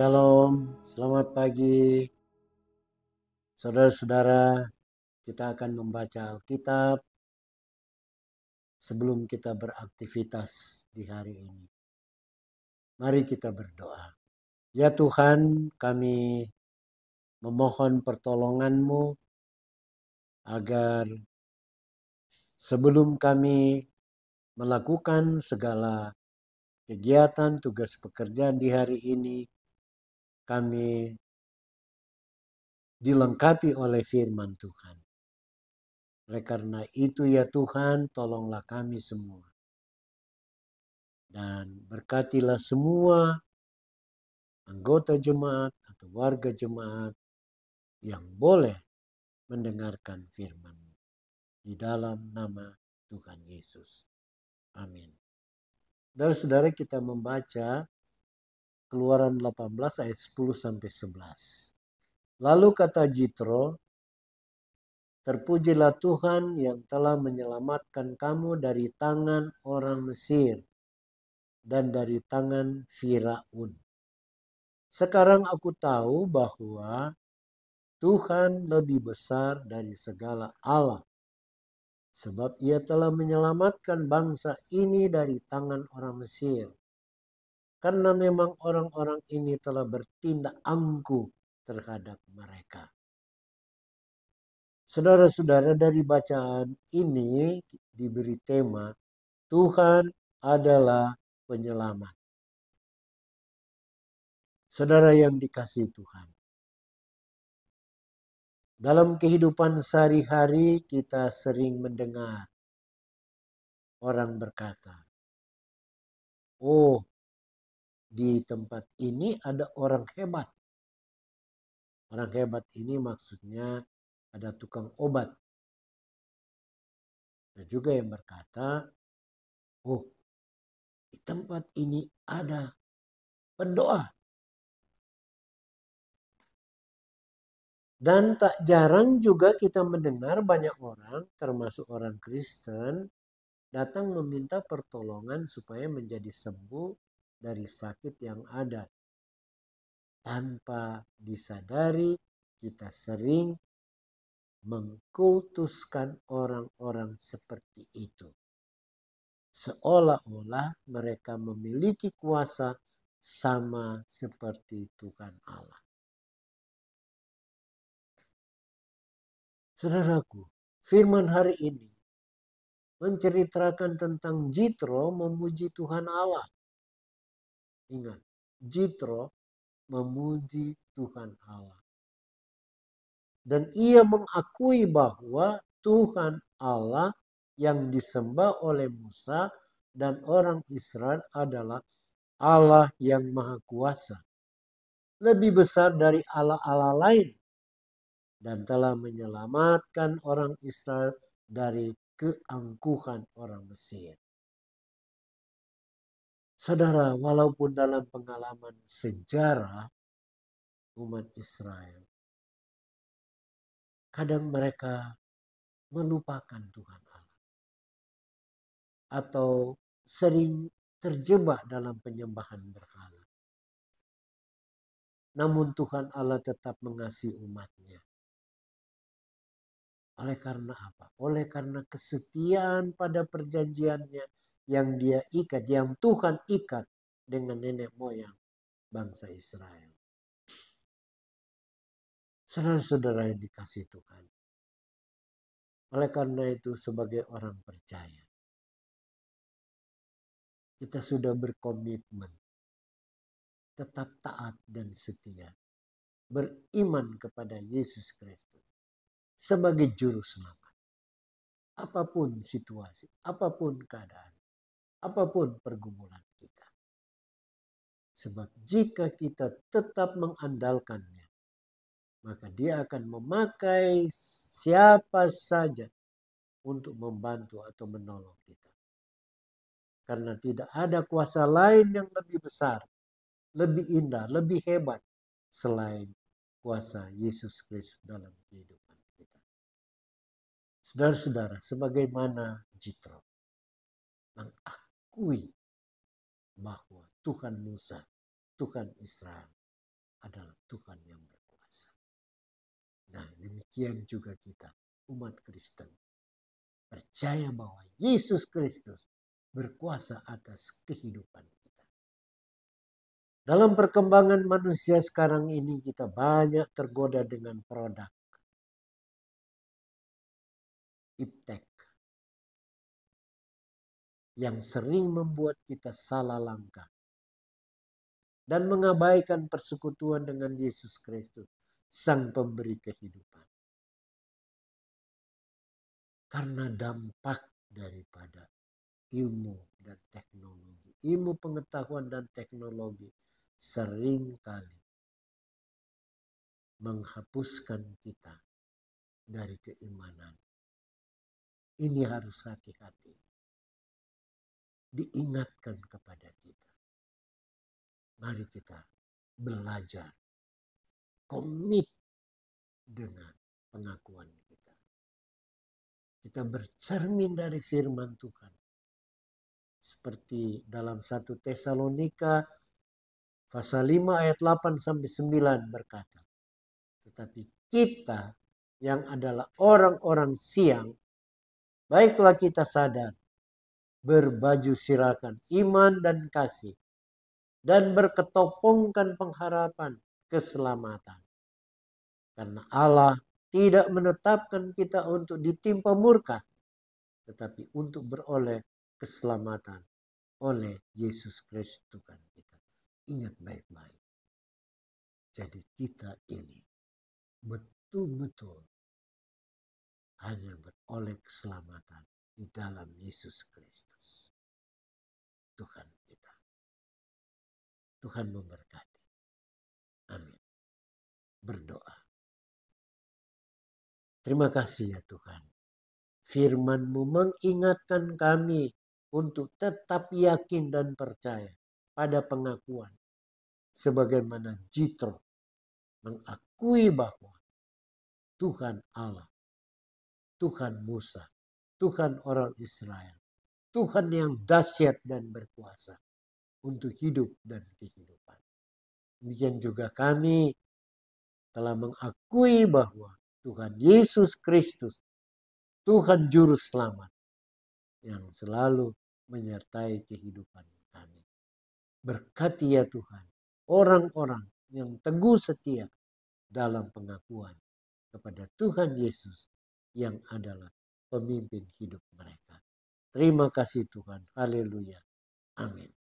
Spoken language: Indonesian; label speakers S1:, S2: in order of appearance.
S1: Shalom, selamat pagi. Saudara-saudara, kita akan membaca Alkitab sebelum kita beraktivitas di hari ini. Mari kita berdoa. Ya Tuhan, kami memohon pertolongan-Mu agar sebelum kami melakukan segala kegiatan, tugas pekerjaan di hari ini, kami dilengkapi oleh firman Tuhan. Oleh karena itu ya Tuhan, tolonglah kami semua. Dan berkatilah semua anggota jemaat atau warga jemaat yang boleh mendengarkan firman di dalam nama Tuhan Yesus. Amin. Saudara-saudara, kita membaca Keluaran 18 ayat 10 sampai 11. Lalu kata Jitro, terpujilah Tuhan yang telah menyelamatkan kamu dari tangan orang Mesir dan dari tangan Firaun. Sekarang aku tahu bahwa Tuhan lebih besar dari segala Allah, sebab Ia telah menyelamatkan bangsa ini dari tangan orang Mesir. Karena memang orang-orang ini telah bertindak angkuh terhadap mereka. Saudara-saudara, dari bacaan ini diberi tema Tuhan adalah penyelamat. Saudara yang dikasihi Tuhan, dalam kehidupan sehari-hari kita sering mendengar orang berkata, oh, di tempat ini ada orang hebat. Orang hebat ini maksudnya ada tukang obat. Ada juga yang berkata, oh, di tempat ini ada pendoa. Dan tak jarang juga kita mendengar banyak orang, termasuk orang Kristen, datang meminta pertolongan supaya menjadi sembuh dari sakit yang ada. Tanpa disadari, kita sering mengkultuskan orang-orang seperti itu. Seolah-olah mereka memiliki kuasa sama seperti Tuhan Allah. Saudaraku, firman hari ini menceritakan tentang Jitro memuji Tuhan Allah. Ingat, Jitro memuji Tuhan Allah. Dan ia mengakui bahwa Tuhan Allah yang disembah oleh Musa dan orang Israel adalah Allah yang Maha Kuasa, lebih besar dari Allah-Allah lain, dan telah menyelamatkan orang Israel dari keangkuhan orang Mesir. Saudara, walaupun dalam pengalaman sejarah umat Israel, kadang mereka melupakan Tuhan Allah atau sering terjebak dalam penyembahan berhala. Namun Tuhan Allah tetap mengasihi umatnya. Oleh karena apa? Oleh karena kesetiaan pada perjanjiannya yang dia ikat, yang Tuhan ikat dengan nenek moyang bangsa Israel. Saudara-saudara yang dikasihi Tuhan. Oleh karena itu sebagai orang percaya, kita sudah berkomitmen tetap taat dan setia, beriman kepada Yesus Kristus sebagai juru selamat. Apapun situasi, apapun keadaan, apapun pergumulan kita. Sebab jika kita tetap mengandalkannya, maka dia akan memakai siapa saja untuk membantu atau menolong kita. Karena tidak ada kuasa lain yang lebih besar, lebih indah, lebih hebat selain kuasa Yesus Kristus dalam kehidupan kita. Saudara-saudara, sebagaimana Jitro mengakui bahwa Tuhan Musa, Tuhan Israel adalah Tuhan yang berkuasa. Nah, demikian juga kita, umat Kristen, percaya bahwa Yesus Kristus berkuasa atas kehidupan kita. Dalam perkembangan manusia sekarang ini, kita banyak tergoda dengan produk iptek yang sering membuat kita salah langkah dan mengabaikan persekutuan dengan Yesus Kristus, Sang Pemberi kehidupan. Karena dampak daripada ilmu dan teknologi, ilmu pengetahuan dan teknologi seringkali menghapuskan kita dari keimanan. Ini harus hati-hati. Diingatkan kepada kita. Mari kita belajar, komit dengan pengakuan kita. Kita bercermin dari firman Tuhan. Seperti dalam 1 Tesalonika pasal 5 ayat 8 sampai 9 berkata, tetapi kita yang adalah orang-orang siang, baiklah kita sadar, berbaju sirakan iman dan kasih, dan berketopongkan pengharapan keselamatan. Karena Allah tidak menetapkan kita untuk ditimpa murka, tetapi untuk beroleh keselamatan oleh Yesus Kristus Tuhan kita. Ingat baik-baik. Jadi kita ini betul-betul hanya beroleh keselamatan di dalam Yesus Kristus, Tuhan kita. Tuhan memberkati. Amin. Berdoa. Terima kasih ya Tuhan. Firman-Mu mengingatkan kami untuk tetap yakin dan percaya pada pengakuan. Sebagaimana Jitro mengakui bahwa Tuhan Allah, Tuhan Musa, Tuhan orang Israel, Tuhan yang dahsyat dan berkuasa untuk hidup dan kehidupan. Demikian juga kami telah mengakui bahwa Tuhan Yesus Kristus, Tuhan Juru Selamat yang selalu menyertai kehidupan kami. Berkati ya Tuhan orang-orang yang teguh setia dalam pengakuan kepada Tuhan Yesus yang adalah pemimpin hidup mereka. Terima kasih Tuhan. Haleluya. Amin.